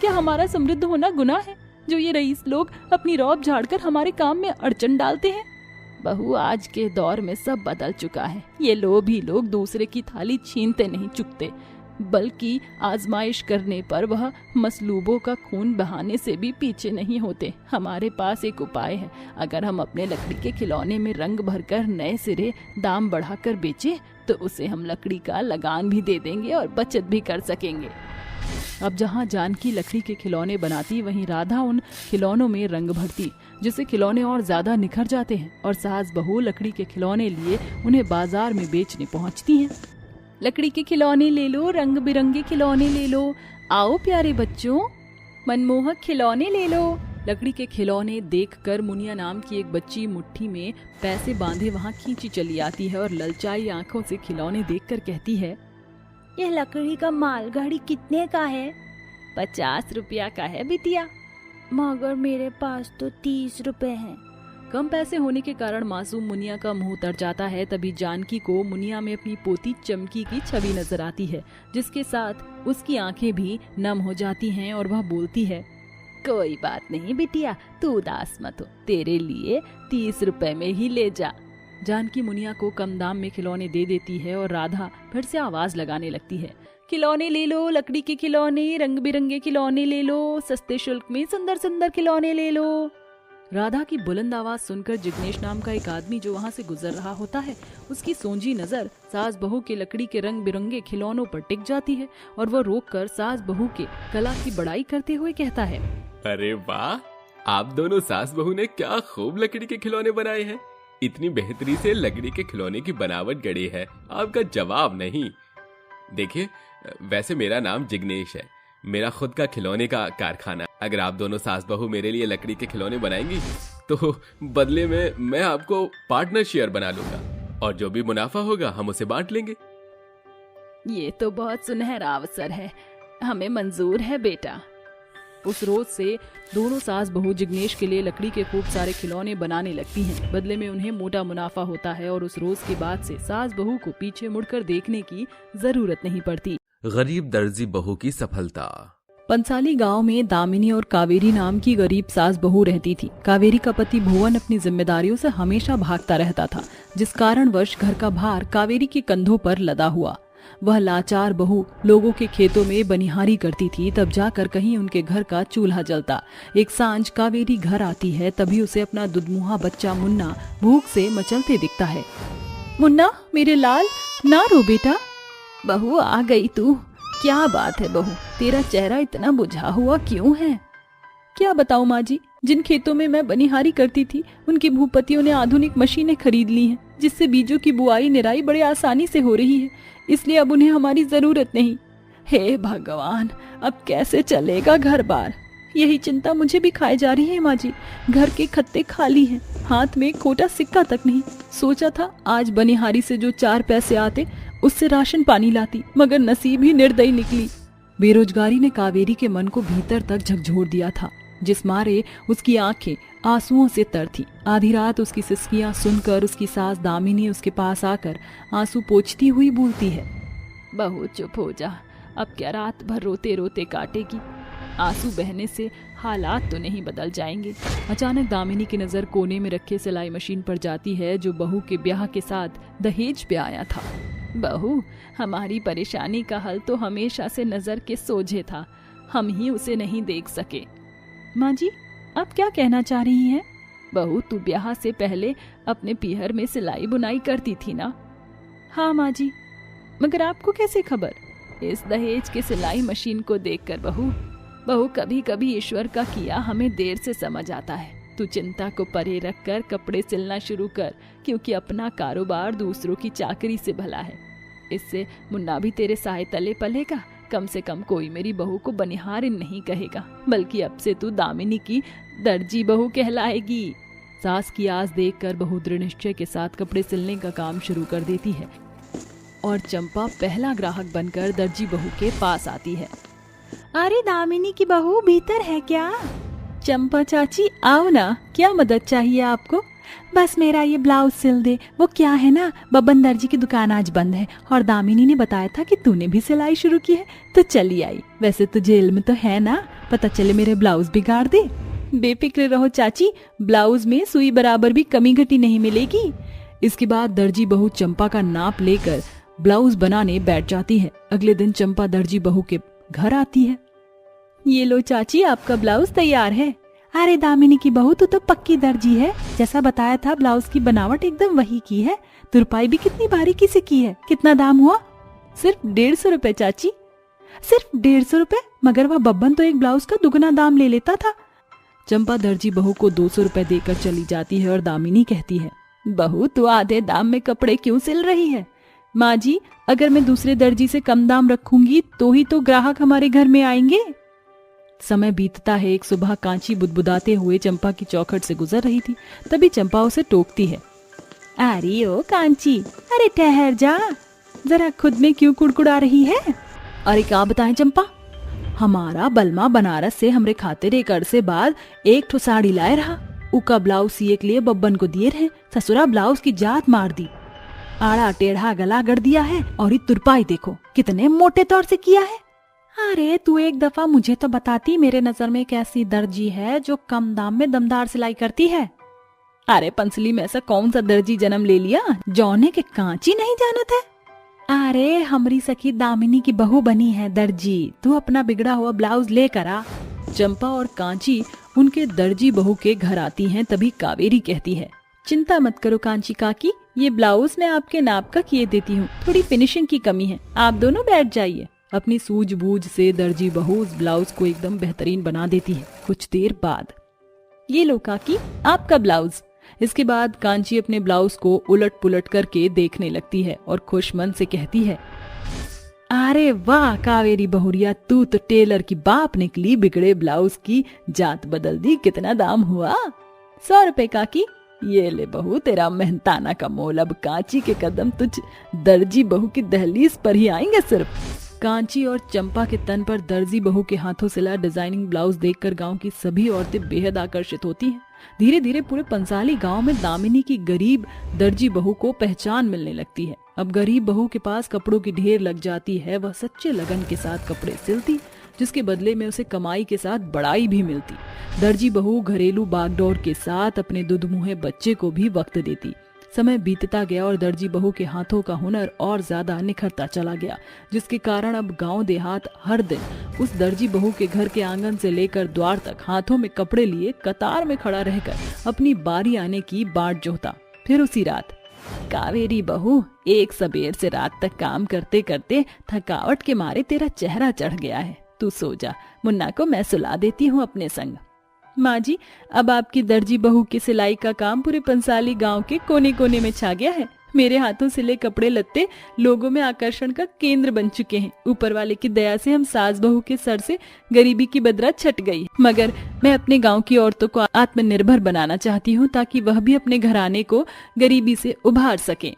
क्या हमारा समृद्ध होना गुनाह है, जो ये रईस लोग अपनी रौब झाड़कर हमारे काम में अड़चन डालते हैं? बहू, आज के दौर में सब बदल चुका है। ये लोभी लोग दूसरे की थाली छीनते नहीं चुकते, बल्कि आजमाइश करने पर वह मसलूबों का खून बहाने से भी पीछे नहीं होते। हमारे पास एक उपाय है, अगर हम अपने लकड़ी के खिलौने में रंग भरकर नए सिरे दाम बढ़ाकर बेचें, तो उसे हम लकड़ी का लगान भी दे देंगे और बचत भी कर सकेंगे। अब जहाँ जानकी लकड़ी के खिलौने बनाती, वहीं राधा उन खिलौनों में रंग भरती, जिससे खिलौने और ज्यादा निखर जाते हैं और सास बहू लकड़ी के खिलौने लिए उन्हें बाजार में बेचने पहुँचती हैं। लकड़ी के खिलौने ले लो, रंग बिरंगे खिलौने ले लो, आओ प्यारे बच्चों, मनमोहक खिलौने ले लो। लकड़ी के खिलौने देखकर मुनिया नाम की एक बच्ची मुट्ठी में पैसे बांधे वहाँ खींची चली आती है और ललचाई आंखों से खिलौने देखकर कहती है, ये लकड़ी का मालगाड़ी कितने का है? 50 रुपया का है बिटिया। मगर मेरे पास तो 30 रुपए हैं। कम पैसे होने के कारण मासूम मुनिया का मुंह तर जाता है। तभी जानकी को मुनिया में अपनी पोती चमकी की छवि नजर आती है, जिसके साथ उसकी आंखें भी नम हो जाती हैं और वह बोलती है, कोई बात नहीं बिटिया, तू उदास मत हो, तेरे लिए 30 रुपए में ही ले जा। जानकी मुनिया को कम दाम में खिलौने दे देती है और राधा फिर से आवाज लगाने लगती है, खिलौने ले लो, लकड़ी के खिलौने, रंग बिरंगे खिलौने ले लो, सस्ते शुल्क में सुंदर सुंदर खिलौने ले लो। राधा की बुलंद आवाज सुनकर जिग्नेश नाम का एक आदमी जो वहाँ से गुजर रहा होता है, उसकी सोंजी नजर सास बहू के लकड़ी के रंग बिरंगे खिलौनों पर टिक जाती है और वह रोककर सास बहू के कला की बड़ाई करते हुए कहता है, अरे वाह, आप दोनों सास बहू ने क्या खूब लकड़ी के खिलौने बनाए हैं। इतनी बेहतरी से लकड़ी के खिलौने की बनावट गढ़ी है, आपका जवाब नहीं। देखिए, वैसे मेरा नाम जिग्नेश है, मेरा खुद का खिलौने का कारखाना। अगर आप दोनों सास बहू मेरे लिए लकड़ी के खिलौने बनाएंगी तो बदले में मैं आपको पार्टनर शेयर बना लूंगा और जो भी मुनाफा होगा हम उसे बांट लेंगे। ये तो बहुत सुनहरा अवसर है, हमें मंजूर है बेटा। उस रोज से दोनों सास बहू जिग्नेश के लिए लकड़ी के खूब सारे खिलौने बनाने लगती हैं। बदले में उन्हें मोटा मुनाफा होता है और उस रोज के बाद से सास बहू को पीछे मुड़कर देखने की जरूरत नहीं पड़ती। गरीब दर्जी बहू की सफलता। पंसाली गांव में दामिनी और कावेरी नाम की गरीब सास बहू रहती थी। कावेरी का पति भुवन अपनी जिम्मेदारियों से हमेशा भागता रहता था, जिस कारणवश घर का भार कावेरी के कंधों पर लदा हुआ। वह लाचार बहू लोगों के खेतों में बनिहारी करती थी, तब जाकर कहीं उनके घर का चूल्हा जलता। एक सांझ कावेरी घर आती है, तभी उसे अपना दुधमुहा बच्चा मुन्ना भूख से मचलते दिखता है। मुन्ना मेरे लाल, ना रो बेटा। बहू आ गई तू, क्या बात है बहू, तेरा चेहरा इतना बुझा हुआ क्यों है? क्या बताऊं माँ जी, जिन खेतों में मैं बनिहारी करती थी उनके भूपतियों ने आधुनिक मशीनें खरीद ली हैं, जिससे बीजों की बुआई निराई बड़े आसानी से हो रही है, इसलिए अब उन्हें हमारी जरूरत नहीं। हे भगवान, अब कैसे चलेगा घर बार? यही चिंता मुझे भी खाए जा रही है माँ जी। घर के खत्ते खाली हैं, हाथ में खोटा सिक्का तक नहीं। सोचा था आज बनिहारी से जो 4 पैसे आते उससे राशन पानी लाती, मगर नसीब ही निर्दयी निकली। बेरोजगारी ने कावेरी के मन को भीतर तक झकझोर दिया था, जिस मारे उसकी आंखें आंसुओं से तर थी। आधी रात उसकी सिसकियां सुनकर उसकी सास दामिनी उसके पास आकर आंसू पोंछती हुई बोलती है, बहू चुप हो जा, अब क्या रात भर रोते रोते काटेगी? आंसू बहने से हालात तो नहीं बदल जाएंगे। अचानक दामिनी की नजर कोने में रखे सिलाई मशीन पर जाती है, जो बहू के ब्याह के साथ दहेज पे आया था। बहू, हमारी परेशानी का हल तो हमेशा से नजर के सोझे था, हम ही उसे नहीं देख सके। माँ जी, आप क्या कहना चाह रही हैं? बहू, तू ब्याह से पहले अपने पीहर में सिलाई बुनाई करती थी ना? हाँ माँ जी। मगर आपको कैसे खबर? इस दहेज के सिलाई मशीन को देखकर बहू कभी कभी ईश्वर का किया हमें देर से समझ आता है। तू चिंता को परे रख कर कपड़े सिलना शुरू कर, क्योंकि अपना कारोबार दूसरों की चाकरी से भला है। इससे मुन्ना भी तेरे साए तले पलेगा। कम से कम कोई मेरी बहू को बनिहारिन नहीं कहेगा, बल्कि अब से तू दामिनी की दर्जी बहू कहलाएगी। सास की आस देखकर बहू दृढ़ निश्चय के साथ कपड़े सिलने का काम शुरू कर देती है और चंपा पहला ग्राहक बनकर दर्जी बहू के पास आती है। अरे दामिनी की बहू भीतर है क्या? चंपा चाची आओ ना, क्या मदद चाहिए आपको? बस मेरा ये ब्लाउज सिल दे। वो क्या है ना, बब्बन दर्जी की दुकान आज बंद है और दामिनी ने बताया था कि तूने भी सिलाई शुरू की है, तो चली आई। वैसे तुझे इल्म तो है ना, पता चले मेरे ब्लाउज बिगाड़ दे। बेफिक्र रहो चाची, ब्लाउज में सुई बराबर भी कमी घटी नहीं मिलेगी। इसके बाद दर्जी बहू चंपा का नाप लेकर ब्लाउज बनाने बैठ जाती है। अगले दिन चंपा दर्जी बहू के घर आती है। ये लो चाची, आपका ब्लाउज तैयार है। अरे दामिनी की बहू, तू तो पक्की दर्जी है, जैसा बताया था ब्लाउज की बनावट एकदम वही की है। तुरपाई भी कितनी बारीकी से की है। कितना दाम हुआ? सिर्फ 150 रुपए चाची। सिर्फ 150 रुपए? मगर वह बब्बन तो एक ब्लाउज का दुगना दाम ले लेता था। चंपा दर्जी बहू को 200 रुपए देकर चली जाती है और दामिनी कहती है, बहू तू आधे दाम में कपड़े क्यों सिल रही है? माँ जी, अगर मैं दूसरे दर्जी से कम दाम रखूंगी तो ही तो ग्राहक हमारे घर में आएंगे। समय बीतता है। एक सुबह कांची बुदबुदाते हुए चंपा की चौखट से गुजर रही थी, तभी चंपा उसे टोकती है। अरे ओ कांची, अरे ठहर जा, जरा खुद में क्यों कुड़कुड़ा रही है? अरे क्या बताएं चंपा, हमारा बलमा बनारस से हमरे खातिर एक अरसे बाद एक ठो साड़ी लाए रहा। उका ब्लाउज सिए के लिए बब्बन को दिए रहे। ससुरा ब्लाउज की जात मार दी, आड़ा टेढ़ा गला गढ़ दिया है और ये तुरपाई देखो कितने मोटे तौर से किया है। अरे तू एक दफा मुझे तो बताती, मेरे नजर में एक ऐसी दर्जी है जो कम दाम में दमदार सिलाई करती है। अरे पंसली में ऐसा कौन सा दर्जी जन्म ले लिया जौने के कांची नहीं जानत है? अरे हमरी सखी दामिनी की बहू बनी है दर्जी, तू अपना बिगड़ा हुआ ब्लाउज लेकर आ। चंपा और कांची उनके दर्जी बहू के घर आती हैं। तभी कावेरी कहती है, चिंता मत करो कांची काकी, ये ब्लाउज मैं आपके नाप का किए देती हूँ, थोड़ी फिनिशिंग की कमी है, आप दोनों बैठ जाइए। अपनी सूझबूझ से दर्जी बहू उस ब्लाउज को एकदम बेहतरीन बना देती है। कुछ देर बाद ये लो काकी, आपका ब्लाउज। इसके बाद कांची अपने ब्लाउज को उलट पुलट करके देखने लगती है और खुश मन से कहती है, अरे वाह कावेरी बहुरिया, तू तो टेलर की बाप निकली, बिगड़े ब्लाउज की जात बदल दी। कितना दाम हुआ? 100 रुपए काकी। ये ले बहू तेरा मेहनताना का मोल। अब कांची के कदम तुझ दर्जी बहू की दहलीज पर ही आएंगे सिर्फ। कांची और चंपा के तन पर दर्जी बहू के हाथों सिला डिजाइनिंग ब्लाउज देखकर गांव की सभी औरतें बेहद आकर्षित होती हैं। धीरे धीरे पूरे पंसाली गांव में दामिनी की गरीब दर्जी बहू को पहचान मिलने लगती है। अब गरीब बहू के पास कपड़ों की ढेर लग जाती है। वह सच्चे लगन के साथ कपड़े सिलती, जिसके बदले में उसे कमाई के साथ बड़ाई भी मिलती। दर्जी बहू घरेलू बागडोर के साथ अपने दुधमुहे बच्चे को भी वक्त देती। समय बीतता गया और दर्जी बहू के हाथों का हुनर और ज्यादा निखरता चला गया, जिसके कारण अब गांव देहात हर दिन उस दर्जी बहू के घर के आंगन से लेकर द्वार तक हाथों में कपड़े लिए कतार में खड़ा रहकर अपनी बारी आने की बाट जोहता। फिर उसी रात, कावेरी बहू, एक सबेर से रात तक काम करते करते थकावट के मारे तेरा चेहरा चढ़ गया है, तू सो जा, मुन्ना को मैं सुला देती हूँ अपने संग। माँ जी, अब आपकी दर्जी बहू की सिलाई का काम पूरे पंसाली गांव के कोने कोने में छा गया है। मेरे हाथों सिले कपड़े लत्ते लोगों में आकर्षण का केंद्र बन चुके हैं। ऊपर वाले की दया से हम सास बहू के सर से गरीबी की बदरा छट गई। मगर मैं अपने गांव की औरतों को आत्मनिर्भर बनाना चाहती हूँ, ताकि वह भी अपने घराने को गरीबी से उभार सके।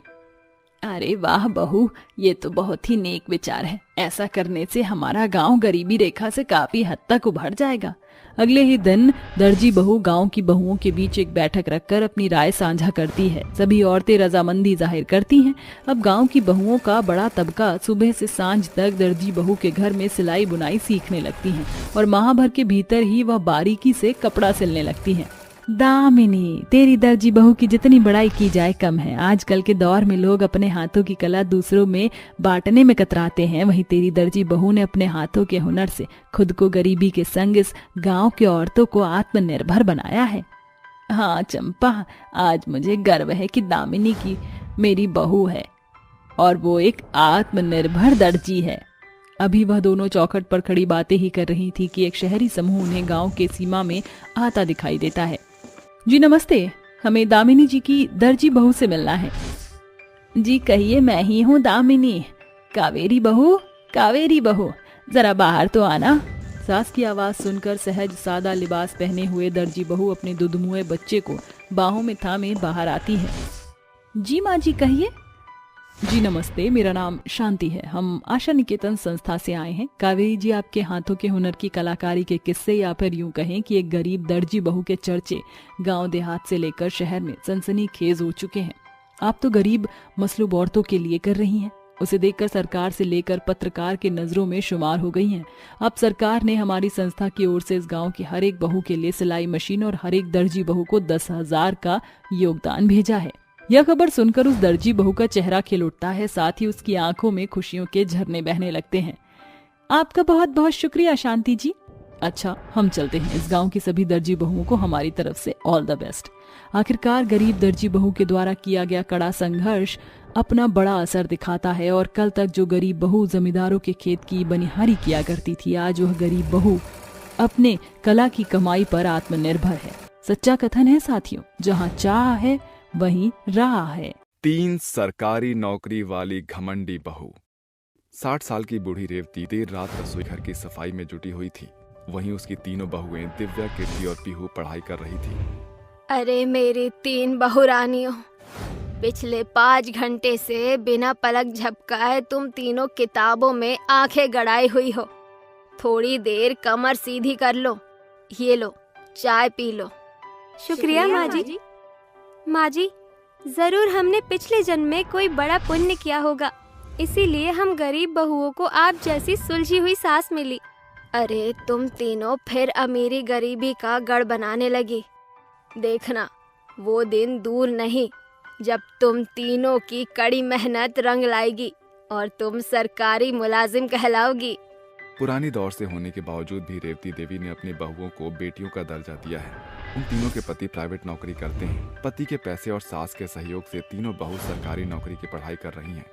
अरे वाह बहू, ये तो बहुत ही नेक विचार है। ऐसा करने से हमारा गांव गरीबी रेखा से काफी हद तक उभर जाएगा। अगले ही दिन दर्जी बहू गांव की बहुओं के बीच एक बैठक रखकर अपनी राय साझा करती है। सभी औरतें रजामंदी जाहिर करती हैं। अब गांव की बहुओं का बड़ा तबका सुबह से सांझ तक दर्जी बहू के घर में सिलाई बुनाई सीखने लगती हैं और माह भर के भीतर ही वह बारीकी से कपड़ा सिलने लगती हैं। दामिनी, तेरी दर्जी बहू की जितनी बड़ाई की जाए कम है। आजकल के दौर में लोग अपने हाथों की कला दूसरों में बांटने में कतराते हैं, वहीं तेरी दर्जी बहू ने अपने हाथों के हुनर से खुद को गरीबी के संग इस गांव की औरतों को आत्मनिर्भर बनाया है। हाँ चंपा, आज मुझे गर्व है कि दामिनी की मेरी बहू है और वो एक आत्मनिर्भर दर्जी है। अभी वह दोनों चौखट पर खड़ी बातें ही कर रही थी कि एक शहरी समूह उन्हें गांव के सीमा में आता दिखाई देता है। जी नमस्ते, हमें दामिनी जी की दर्जी बहू से मिलना है। जी कहिए, मैं ही हूँ दामिनी। कावेरी बहू, कावेरी बहू, जरा बाहर तो आना। सास की आवाज सुनकर सहज सादा लिबास पहने हुए दर्जी बहू अपने दुधमुए बच्चे को बाहों में थामे बाहर आती है। जी माँ जी कहिए। जी नमस्ते, मेरा नाम शांति है। हम आशा निकेतन संस्था से आए हैं। कावेरी जी, आपके हाथों के हुनर की कलाकारी के किस्से, या फिर यूं कहें कि एक गरीब दर्जी बहू के चर्चे गांव देहात से लेकर शहर में सनसनीखेज हो चुके हैं। आप तो गरीब मसलूब औरतों के लिए कर रही हैं। उसे देखकर सरकार से लेकर पत्रकार के नजरों में शुमार हो गई हैं। अब सरकार ने हमारी संस्था की ओर से इस गांव की हर एक बहू के लिए सिलाई मशीन और हर एक दर्जी बहू को 10,000 का योगदान भेजा है। यह खबर सुनकर उस दर्जी बहू का चेहरा खिल उठता है, साथ ही उसकी आंखों में खुशियों के झरने बहने लगते हैं। आपका बहुत बहुत शुक्रिया शांति जी। अच्छा, हम चलते हैं। इस गांव की सभी दर्जी बहुओं को हमारी तरफ से ऑल द बेस्ट। आखिरकार गरीब दर्जी बहू के द्वारा किया गया कड़ा संघर्ष अपना बड़ा असर दिखाता है और कल तक जो गरीब बहू जमींदारों के खेत की बनिहारी किया करती थी, आज वह गरीब बहू अपने कला की कमाई पर आत्मनिर्भर है। सच्चा कथन है साथियों, जहाँ चाह है वहीं राह है। 3 सरकारी नौकरी वाली घमंडी बहू। 60 साल की बूढ़ी रेवती देर रात रसोई घर की सफाई में जुटी हुई थी। वहीं उसकी तीनों बहुएं दिव्या, कीर्ति और पीहू पढ़ाई कर रही थी। अरे मेरी 3 बहुरानियों, पिछले 5 घंटे से बिना पलक झपकाए तुम तीनों किताबों में आंखें गड़ाई हुई हो। थोड़ी देर कमर सीधी कर लो। ये लो, चाय पी लो। शुक्रिया माँ जी। माँ जी, जरूर हमने पिछले जन्म में कोई बड़ा पुण्य किया होगा, इसीलिए हम गरीब बहुओं को आप जैसी सुलझी हुई सास मिली। अरे तुम तीनों फिर अमीरी गरीबी का गढ़ बनाने लगी। देखना, वो दिन दूर नहीं जब तुम तीनों की कड़ी मेहनत रंग लाएगी और तुम सरकारी मुलाजिम कहलाओगी। पुरानी दौर से होने के बावजूद भी रेवती देवी ने अपनी बहुओं को बेटियों का दर्जा दिया है। उन तीनों के पति प्राइवेट नौकरी करते हैं। पति के पैसे और सास के सहयोग से तीनों बहू सरकारी नौकरी की पढ़ाई कर रही हैं।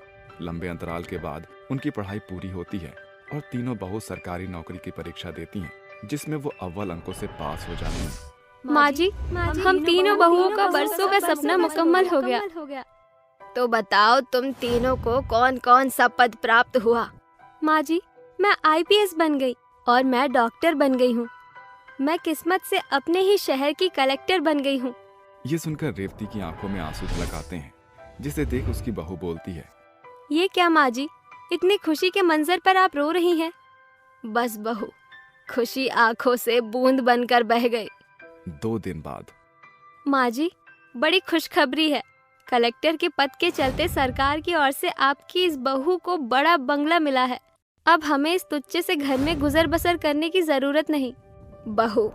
लंबे अंतराल के बाद उनकी पढ़ाई पूरी होती है और तीनों बहू सरकारी नौकरी की परीक्षा देती हैं, जिसमें वो अव्वल अंकों से पास हो जाती हैं। माँ जी, हम तीनों बहुओं का बरसों का सपना मुकम्मल हो गया। तो बताओ तुम तीनों को कौन कौन सा पद प्राप्त हुआ? माँ जी, मैं IPS बन गई और मैं डॉक्टर बन गई हूँ। मैं किस्मत से अपने ही शहर की कलेक्टर बन गई हूँ। ये सुनकर रेवती की आंखों में आंसू झलकाते हैं, जिसे देख उसकी बहू बोलती है, ये क्या माँ जी, इतनी खुशी के मंजर पर आप रो रही हैं? बस बहू, खुशी आंखों से बूंद बनकर बह गई। 2 दिन बाद माँ जी, बड़ी खुशखबरी है। कलेक्टर के पद के चलते सरकार की ओर से आपकी इस बहू को बड़ा बंगला मिला है। अब हमें इस तुच्छ से घर में गुजर बसर करने की जरूरत नहीं। बहू,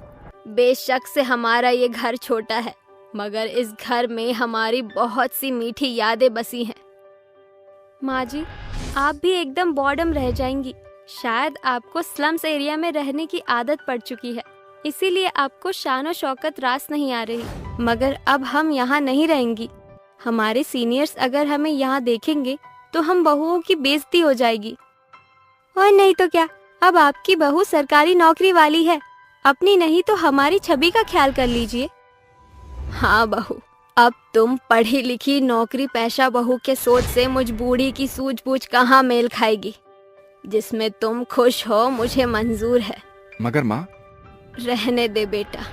बेशक से हमारा ये घर छोटा है, मगर इस घर में हमारी बहुत सी मीठी यादें बसी हैं। माँ जी, आप भी एकदम बॉर्डम रह जाएंगी। शायद आपको स्लम्स एरिया में रहने की आदत पड़ चुकी है, इसीलिए आपको शान और शौकत रास नहीं आ रही। मगर अब हम यहाँ नहीं रहेंगी। हमारे सीनियर्स अगर हमें यहाँ देखेंगे तो हम बहुओं की बेइज्जती हो जाएगी। और नहीं तो क्या, अब आपकी बहू सरकारी नौकरी वाली है। अपनी नहीं तो हमारी छवि का ख्याल कर लीजिए। हाँ बहू, अब तुम पढ़ी लिखी नौकरी पेशा बहू के सोच से मुझ बूढ़ी की सूझबूझ कहाँ मेल खाएगी। जिसमें तुम खुश हो मुझे मंजूर है। मगर माँ, रहने दे बेटा।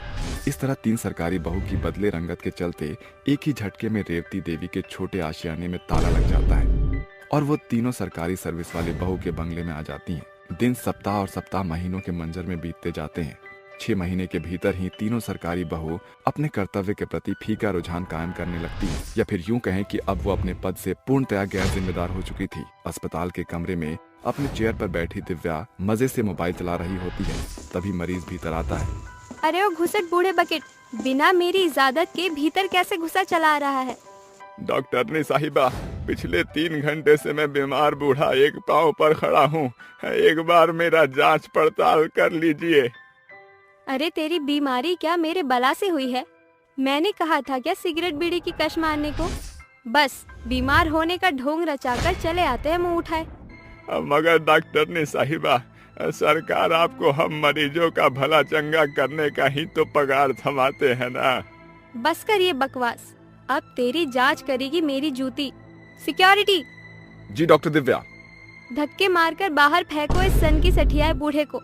इस तरह 3 सरकारी बहू की बदले रंगत के चलते एक ही झटके में रेवती देवी के छोटे आशियाने में ताला लग जाता है और वो तीनों सरकारी सर्विस वाले बहू के बंगले में आ जाती हैं। दिन सप्ताह और सप्ताह महीनों के मंजर में बीतते जाते हैं। 6 महीने के भीतर ही तीनों सरकारी बहू अपने कर्तव्य के प्रति फीका रुझान कायम करने लगती है, या फिर यूं कहें कि अब वो अपने पद से पूर्णतया गैर जिम्मेदार हो चुकी थी। अस्पताल के कमरे में अपने चेयर पर बैठी दिव्या मजे से मोबाइल चला रही होती है। तभी मरीज भीतर आता है। अरे ओ घुसट बूढ़े बकेट, बिना मेरी इजाजत के भीतर कैसे घुसा चला रहा है? डॉक्टरनी साहिबा, पिछले 3 घंटे से मैं बीमार बूढ़ा एक पांव पर खड़ा हूँ। एक बार मेरा जांच पड़ताल कर लीजिए। अरे तेरी बीमारी क्या मेरे बला से हुई है? मैंने कहा था क्या सिगरेट बीड़ी की कश मारने को? बस बीमार होने का ढोंग रचाकर चले आते हैं मुंह उठाए। मगर डॉक्टरनी साहिबा, सरकार आपको हम मरीजों का भला चंगा करने का ही तो पगार थमाते हैं ना। बस कर ये बकवास, अब तेरी जांच करेगी मेरी जूती। सिक्योरिटी। जी डॉक्टर दिव्या। धक्के मारकर बाहर फेंको इस सन की सठियाए बूढ़े को।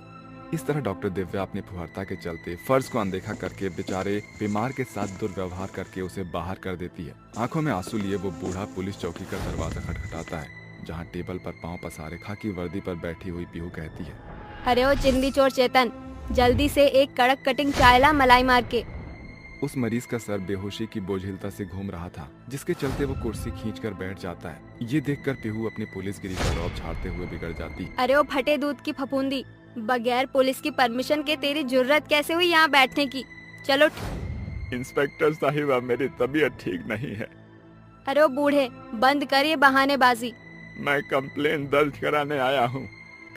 इस तरह डॉक्टर दिव्या अपनी फुहरता के चलते फर्ज को अनदेखा करके बेचारे बीमार के साथ दुर्व्यवहार करके उसे बाहर कर देती है। आंखों में आंसू लिए वो बूढ़ा पुलिस चौकी का दरवाजा खटखटाता है, जहाँ टेबल पर पांव पसारे खाकी वर्दी पर बैठी हुई पीहू कहती है, अरे ओ चिंदी चोर चेतन, जल्दी से एक कड़क कटिंग चाय ला मलाई मार के। उस मरीज का सर बेहोशी की बोझिलता से घूम रहा था, जिसके चलते वो कुर्सी खींचकर बैठ जाता है। ये देखकर पीहू अपनी पुलिसगिरी का रौब झाड़ते हुए बिगड़ जाती। अरे ओ फटे दूध की फफूंदी, बगैर पुलिस की परमिशन के तेरी जुर्रत कैसे हुई यहाँ बैठने की? चलो। इंस्पेक्टर साहिबा, मेरी तबीयत ठीक नहीं है। अरे ओ बूढ़े, बंद कर ये बहानेबाजी। मैं कंप्लेंट दर्ज कराने आया हूँ।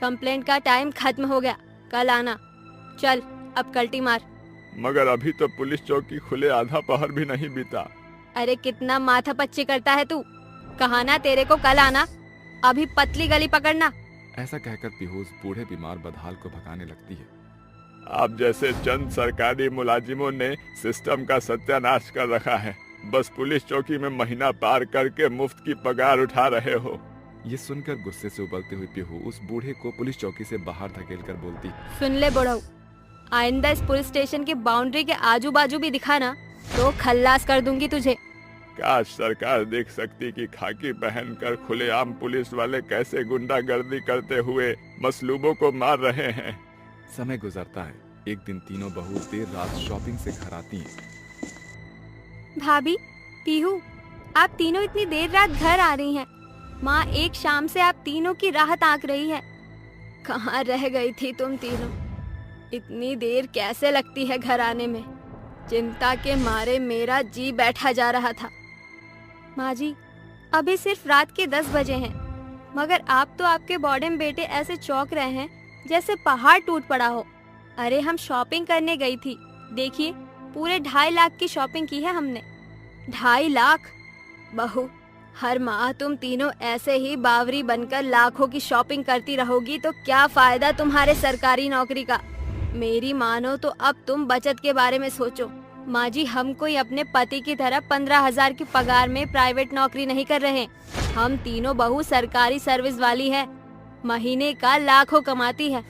कंप्लेंट का टाइम खत्म हो गया, कल आना। चल अब कल्टी मार। मगर अभी तो पुलिस चौकी खुले आधा पहर भी नहीं बीता। अरे कितना माथा पच्ची करता है तू। कहा ना तेरे को कल आना, अभी पतली गली पकड़ना। ऐसा कहकर पीहू बूढ़े बीमार बदहाल को भगाने लगती है। आप जैसे चंद सरकारी मुलाजिमों ने सिस्टम का सत्यानाश कर रखा है। बस पुलिस चौकी में महीना पार करके मुफ्त की पगार उठा रहे हो। ये सुनकर गुस्से से उबलती हुई पीहू उस बूढ़े को पुलिस चौकी से बाहर धकेल कर बोलती, सुन ले बुढ़ऊ, आइंदा इस पुलिस स्टेशन की बाउंड्री के आजू बाजू भी दिखाना तो खल्लास कर दूंगी तुझे। काश सरकार देख सकती कि खाकी पहनकर खुलेआम पुलिस वाले कैसे गुंडागर्दी करते हुए मसलूबों को मार रहे हैं। समय गुजरता है। एक दिन तीनों बहू देर रात शॉपिंग से घर आती हैं। भाभी, पीहू, आप तीनों इतनी देर रात घर आ रही हैं। माँ एक शाम से आप तीनों की राह ताक रही है। कहाँ रह गई थी तुम तीनों? इतनी देर कैसे लगती है घर आने में? चिंता के मारे मेरा जी बैठा जा रहा था। माँ जी, अभी सिर्फ रात के 10 बजे हैं, मगर आप तो आपके बॉडम बेटे ऐसे चौंक रहे हैं जैसे पहाड़ टूट पड़ा हो। अरे हम शॉपिंग करने गई थी, देखिए पूरे 2.5 लाख की शॉपिंग की है हमने। 2.5 लाख? बहू, हर माह तुम तीनों ऐसे ही बावरी बनकर लाखों की शॉपिंग करती रहोगी तो क्या फायदा तुम्हारे सरकारी नौकरी का? मेरी मानो तो अब तुम बचत के बारे में सोचो। माँ जी, हम कोई अपने पति की तरह 15,000 की पगार में प्राइवेट नौकरी नहीं कर रहे। हम तीनों बहू सरकारी सर्विस वाली है, महीने का लाखों कमाती है।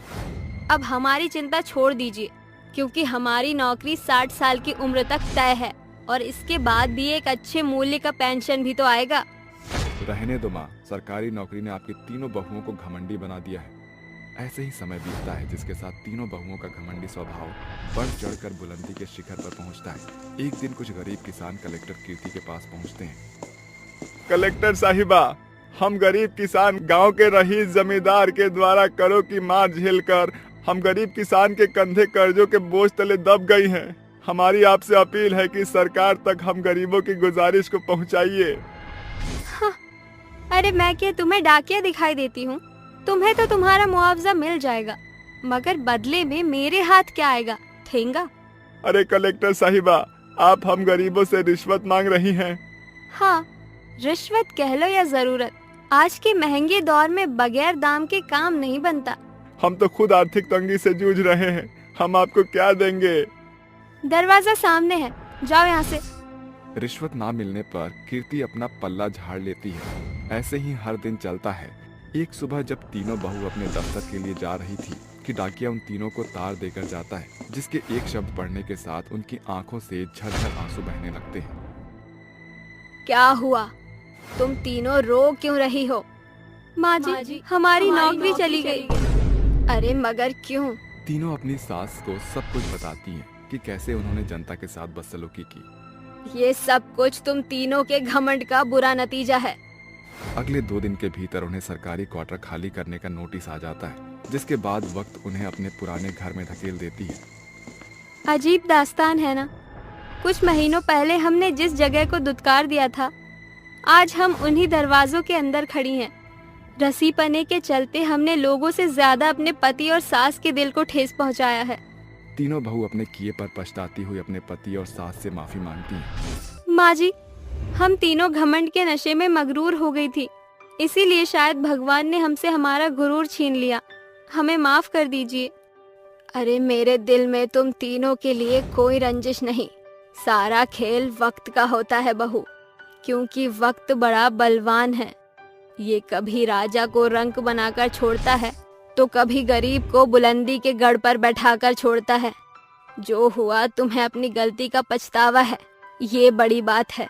अब हमारी चिंता छोड़ दीजिए, क्योंकि हमारी नौकरी 60 साल की उम्र तक तय है और इसके बाद भी एक अच्छे मूल्य का पेंशन भी तो आएगा। रहने दो माँ, सरकारी नौकरी ने आपकी तीनों बहुओं को घमंडी बना दिया है। ऐसे ही समय बीतता है जिसके साथ तीनों बहुओं का घमंडी स्वभाव बढ़ चढ़कर बुलंदी के शिखर पर पहुंचता है। एक दिन कुछ गरीब किसान कलेक्टर कीर्ति के पास पहुंचते हैं। कलेक्टर साहिबा, हम गरीब किसान गांव के रईस जमींदार के द्वारा करों की मार झेलकर हम गरीब किसान के कंधे कर्जों के बोझ तले दब गई हैं। हमारी आपसे अपील है कि सरकार तक हम गरीबों की गुजारिश को पहुंचाइए। अरे मैं क्या तुम्हें डाकिया दिखाई देती हूँ? तुम्हें तो तुम्हारा मुआवजा मिल जाएगा, मगर बदले में मेरे हाथ क्या आएगा? ठेंगा। अरे कलेक्टर साहिबा, आप हम गरीबों से रिश्वत मांग रही हैं। हाँ, रिश्वत कह लो या जरूरत, आज के महंगे दौर में बगैर दाम के काम नहीं बनता। हम तो खुद आर्थिक तंगी से जूझ रहे हैं, हम आपको क्या देंगे? दरवाजा सामने है, जाओ यहाँ से। रिश्वत ना मिलने पर कीर्ति अपना पल्ला झाड़ लेती है। ऐसे ही हर दिन चलता है। एक सुबह जब तीनों बहू अपने दफ्तर के लिए जा रही थी कि डाकिया उन तीनों को तार देकर जाता है, जिसके एक शब्द पढ़ने के साथ उनकी आंखों से झरझर आंसू बहने लगते हैं। क्या हुआ? तुम तीनों रो क्यों रही हो? माँ जी, हमारी नौकरी चली गई। अरे मगर क्यों? तीनों अपनी सास को सब कुछ बताती हैं कि कैसे उन्होंने जनता के साथ बदसलूकी की। ये सब कुछ तुम तीनों के घमंड का बुरा नतीजा है। अगले 2 दिन के भीतर उन्हें सरकारी क्वार्टर खाली करने का नोटिस आ जाता है, जिसके बाद वक्त उन्हें अपने पुराने घर में धकेल देती है। अजीब दास्तान है ना। कुछ महीनों पहले हमने जिस जगह को दुत्कार दिया था, आज हम उन्हीं दरवाजों के अंदर खड़ी हैं। रसीपने के चलते हमने लोगों से ज्यादा अपने पति और सास के दिल को ठेस पहुंचाया है। तीनों बहू अपने किए पर पछताती हुई अपने पति और सास से माफी मांगती हैं। माँ जी, हम तीनों घमंड के नशे में मगरूर हो गई थी, इसीलिए शायद भगवान ने हमसे हमारा गुरूर छीन लिया। हमें माफ कर दीजिए। अरे मेरे दिल में तुम तीनों के लिए कोई रंजिश नहीं। सारा खेल वक्त का होता है बहू, क्योंकि वक्त बड़ा बलवान है। ये कभी राजा को रंक बनाकर छोड़ता है तो कभी गरीब को बुलंदी के गढ़ पर बैठाकर छोड़ता है। जो हुआ तुम्हें अपनी गलती का पछतावा है, ये बड़ी बात है।